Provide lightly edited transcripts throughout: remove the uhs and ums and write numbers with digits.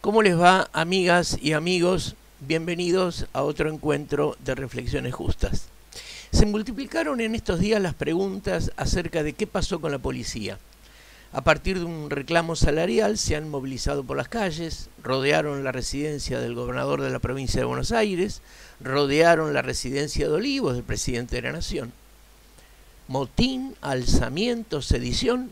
¿Cómo les va, amigas y amigos? Bienvenidos a otro encuentro de Reflexiones Justas. Se multiplicaron en estos días las preguntas acerca de qué pasó con la policía. A partir de un reclamo salarial se han movilizado por las calles, rodearon la residencia del gobernador de la provincia de Buenos Aires, rodearon la residencia de Olivos del presidente de la Nación. Motín, alzamiento, sedición.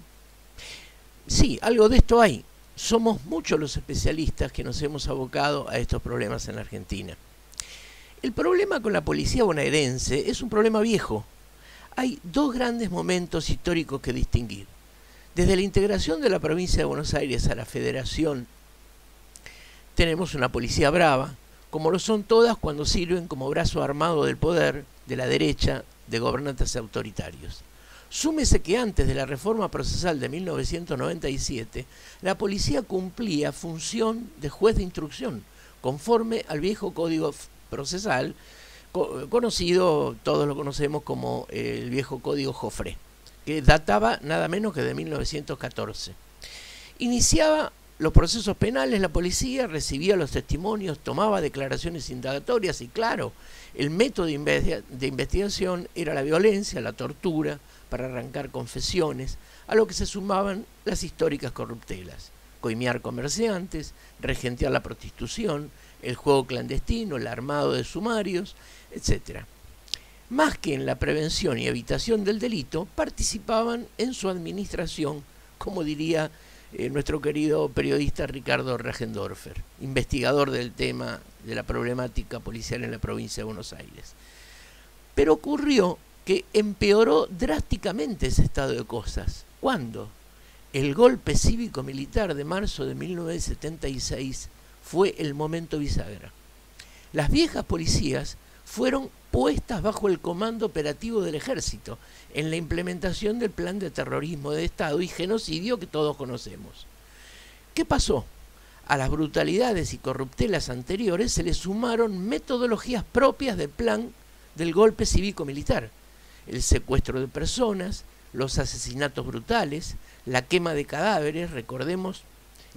Sí, algo de esto hay. Somos muchos los especialistas que nos hemos abocado a estos problemas en la Argentina. El problema con la policía bonaerense es un problema viejo. Hay dos grandes momentos históricos que distinguir. Desde la integración de la provincia de Buenos Aires a la Federación, tenemos una policía brava, como lo son todas cuando sirven como brazo armado del poder de la derecha de gobernantes autoritarios. Súmese que antes de la reforma procesal de 1997, la policía cumplía función de juez de instrucción, conforme al viejo código procesal, conocido, todos lo conocemos como el viejo código Joffre, que databa nada menos que de 1914. Iniciaba los procesos penales, la policía recibía los testimonios, tomaba declaraciones indagatorias y, claro, el método de investigación era la violencia, la tortura, para arrancar confesiones, a lo que se sumaban las históricas corruptelas: coimear comerciantes, regentear la prostitución, el juego clandestino, el armado de sumarios, etc. Más que en la prevención y evitación del delito, participaban en su administración, como diría nuestro querido periodista Ricardo Regendorfer, investigador del tema de la problemática policial en la provincia de Buenos Aires. Pero ocurrió que empeoró drásticamente ese estado de cosas. ¿Cuándo? El golpe cívico-militar de marzo de 1976 fue el momento bisagra. Las viejas policías fueron puestas bajo el comando operativo del ejército en la implementación del plan de terrorismo de Estado y genocidio que todos conocemos. ¿Qué pasó? A las brutalidades y corruptelas anteriores se le sumaron metodologías propias del plan del golpe cívico-militar: el secuestro de personas, los asesinatos brutales, la quema de cadáveres. Recordemos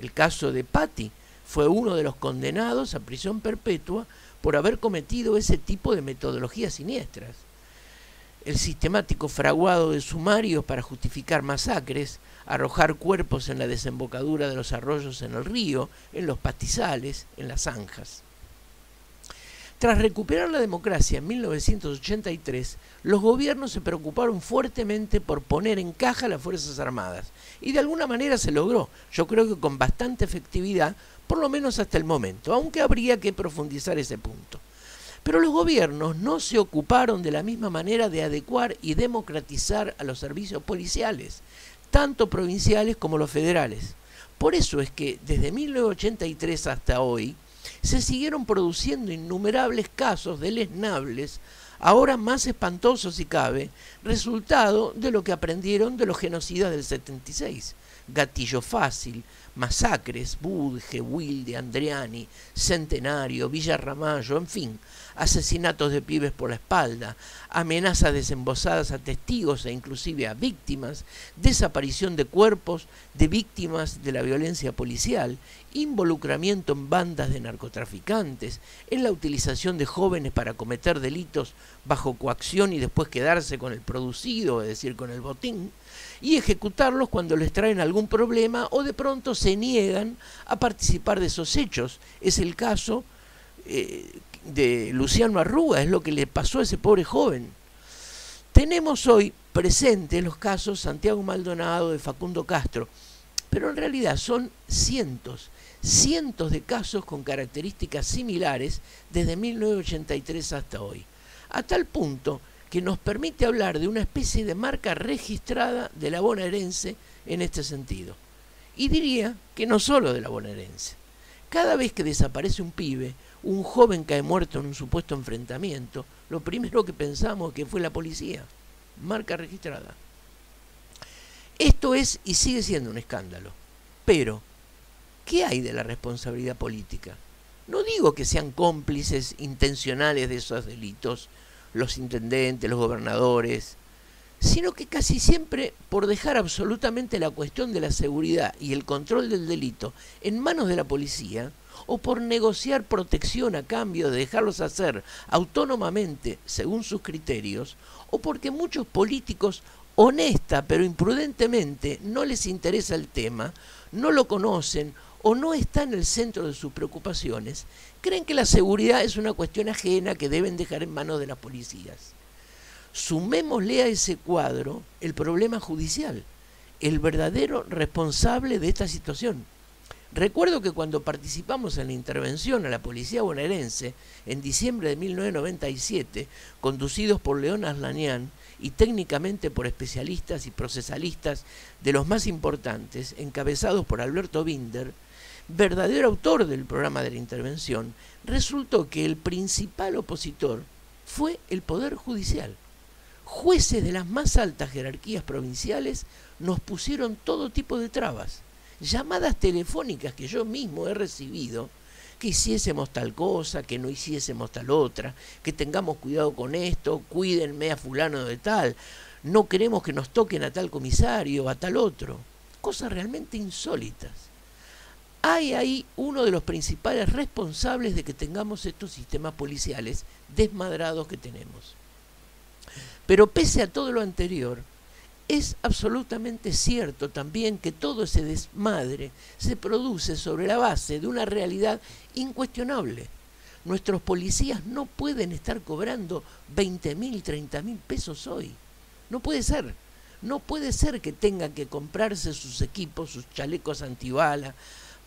el caso de Patti, fue uno de los condenados a prisión perpetua por haber cometido ese tipo de metodologías siniestras. El sistemático fraguado de sumarios para justificar masacres, arrojar cuerpos en la desembocadura de los arroyos en el río, en los pastizales, en las zanjas. Tras recuperar la democracia en 1983, los gobiernos se preocuparon fuertemente por poner en caja las Fuerzas Armadas. Y de alguna manera se logró, yo creo que con bastante efectividad, por lo menos hasta el momento, aunque habría que profundizar ese punto. Pero los gobiernos no se ocuparon de la misma manera de adecuar y democratizar a los servicios policiales, tanto provinciales como los federales. Por eso es que desde 1983 hasta hoy, se siguieron produciendo innumerables casos deleznables, ahora más espantosos si cabe, resultado de lo que aprendieron de los genocidas del 76. Gatillo Fácil, masacres, Budge, Wilde, Andreani, Centenario, Villa Ramallo, en fin, asesinatos de pibes por la espalda, amenazas desembosadas a testigos e inclusive a víctimas, desaparición de cuerpos de víctimas de la violencia policial, involucramiento en bandas de narcotraficantes, en la utilización de jóvenes para cometer delitos bajo coacción y después quedarse con el producido, es decir, con el botín, y ejecutarlos cuando les traen algún problema o de pronto se niegan a participar de esos hechos. Es el caso de Luciano Arruga, es lo que le pasó a ese pobre joven. Tenemos hoy presentes los casos Santiago Maldonado, de Facundo Castro, pero en realidad son cientos de casos con características similares desde 1983 hasta hoy, a tal punto que nos permite hablar de una especie de marca registrada de la bonaerense en este sentido. Y diría que no solo de la bonaerense. Cada vez que desaparece un pibe, un joven cae muerto en un supuesto enfrentamiento, lo primero que pensamos es que fue la policía. Marca registrada. Esto es y sigue siendo un escándalo. Pero, ¿qué hay de la responsabilidad política? No digo que sean cómplices intencionales de esos delitos los intendentes, los gobernadores, sino que casi siempre, por dejar absolutamente la cuestión de la seguridad y el control del delito en manos de la policía, o por negociar protección a cambio de dejarlos hacer autónomamente según sus criterios, o porque muchos políticos honesta pero imprudentemente no les interesa el tema, no lo conocen o no está en el centro de sus preocupaciones, creen que la seguridad es una cuestión ajena que deben dejar en manos de las policías. Sumémosle a ese cuadro el problema judicial, el verdadero responsable de esta situación. Recuerdo que cuando participamos en la intervención a la policía bonaerense en diciembre de 1997, conducidos por León Aslanian y técnicamente por especialistas y procesalistas de los más importantes, encabezados por Alberto Binder, verdadero autor del programa de la intervención, resultó que el principal opositor fue el Poder Judicial. Jueces de las más altas jerarquías provinciales nos pusieron todo tipo de trabas, llamadas telefónicas que yo mismo he recibido, que hiciésemos tal cosa, que no hiciésemos tal otra, que tengamos cuidado con esto, cuídenme a fulano de tal, no queremos que nos toquen a tal comisario, a tal otro. Cosas realmente insólitas. Hay ahí uno de los principales responsables de que tengamos estos sistemas policiales desmadrados que tenemos. Pero pese a todo lo anterior, es absolutamente cierto también que todo ese desmadre se produce sobre la base de una realidad incuestionable. Nuestros policías no pueden estar cobrando 20.000, 30.000 pesos hoy. No puede ser. No puede ser que tengan que comprarse sus equipos, sus chalecos antibala,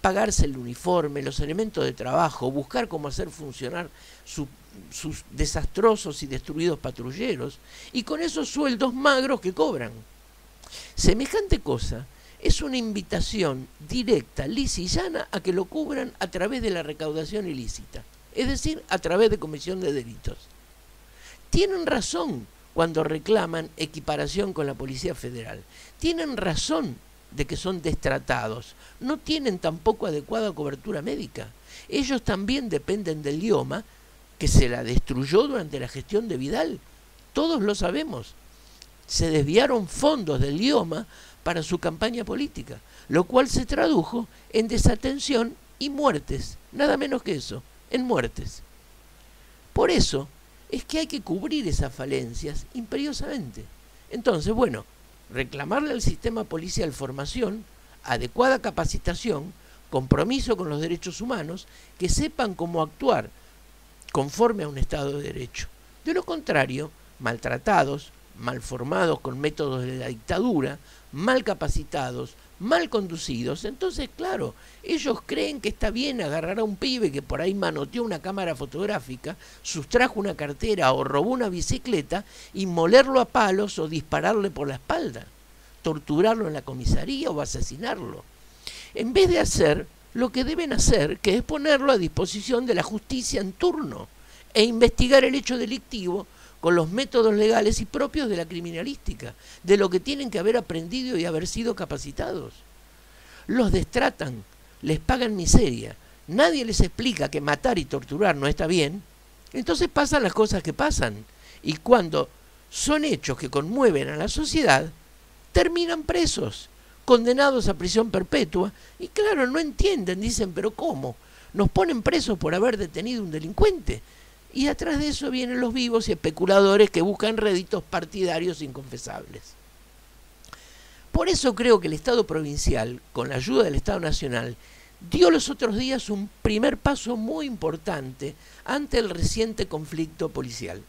pagarse el uniforme, los elementos de trabajo, buscar cómo hacer funcionar sus desastrosos y destruidos patrulleros, y con esos sueldos magros que cobran. Semejante cosa es una invitación directa, lisa y llana a que lo cubran a través de la recaudación ilícita, es decir, a través de comisión de delitos. Tienen razón cuando reclaman equiparación con la Policía Federal. Tienen razón de que son destratados. No tienen tampoco adecuada cobertura médica. Ellos también dependen del IOMA, que se la destruyó durante la gestión de Vidal. Todos lo sabemos. Se desviaron fondos del IOMA para su campaña política, lo cual se tradujo en desatención y muertes, nada menos que eso, en muertes. Por eso es que hay que cubrir esas falencias imperiosamente. Entonces, bueno, reclamarle al sistema policial formación, adecuada capacitación, compromiso con los derechos humanos, que sepan cómo actuar conforme a un Estado de Derecho. De lo contrario, maltratados, mal formados con métodos de la dictadura, mal capacitados, mal conducidos, entonces claro, ellos creen que está bien agarrar a un pibe que por ahí manoteó una cámara fotográfica, sustrajo una cartera o robó una bicicleta y molerlo a palos o dispararle por la espalda, torturarlo en la comisaría o asesinarlo. En vez de hacer lo que deben hacer, que es ponerlo a disposición de la justicia en turno e investigar el hecho delictivo con los métodos legales y propios de la criminalística, de lo que tienen que haber aprendido y haber sido capacitados. Los destratan, les pagan miseria, nadie les explica que matar y torturar no está bien, entonces pasan las cosas que pasan, y cuando son hechos que conmueven a la sociedad, terminan presos, condenados a prisión perpetua, y claro, no entienden, dicen, pero ¿cómo? Nos ponen presos por haber detenido un delincuente. Y atrás de eso vienen los vivos y especuladores que buscan réditos partidarios inconfesables. Por eso creo que el Estado provincial, con la ayuda del Estado nacional, dio los otros días un primer paso muy importante ante el reciente conflicto policial.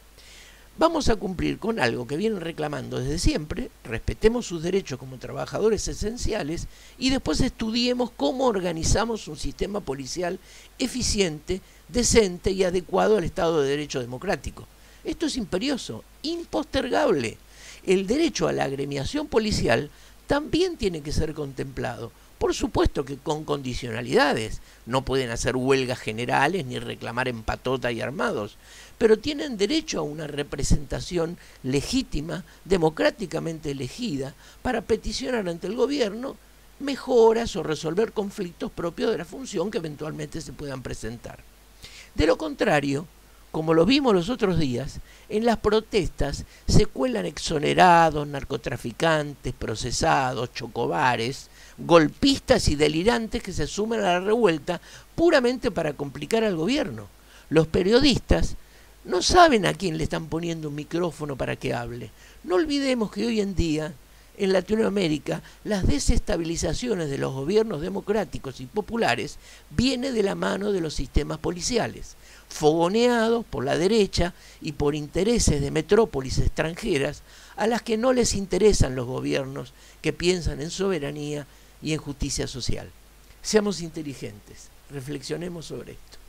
Vamos a cumplir con algo que vienen reclamando desde siempre, respetemos sus derechos como trabajadores esenciales y después estudiemos cómo organizamos un sistema policial eficiente, decente y adecuado al Estado de Derecho democrático. Esto es imperioso, impostergable. El derecho a la agremiación policial también tiene que ser contemplado. Por supuesto que con condicionalidades. No pueden hacer huelgas generales ni reclamar en patota y armados, pero tienen derecho a una representación legítima, democráticamente elegida, para peticionar ante el gobierno mejoras o resolver conflictos propios de la función que eventualmente se puedan presentar. De lo contrario, como lo vimos los otros días, en las protestas se cuelan exonerados, narcotraficantes, procesados, chocobares, golpistas y delirantes que se sumen a la revuelta puramente para complicar al gobierno. Los periodistas no saben a quién le están poniendo un micrófono para que hable. No olvidemos que hoy en día, en Latinoamérica, las desestabilizaciones de los gobiernos democráticos y populares viene de la mano de los sistemas policiales, fogoneados por la derecha y por intereses de metrópolis extranjeras a las que no les interesan los gobiernos que piensan en soberanía y en justicia social. Seamos inteligentes, reflexionemos sobre esto.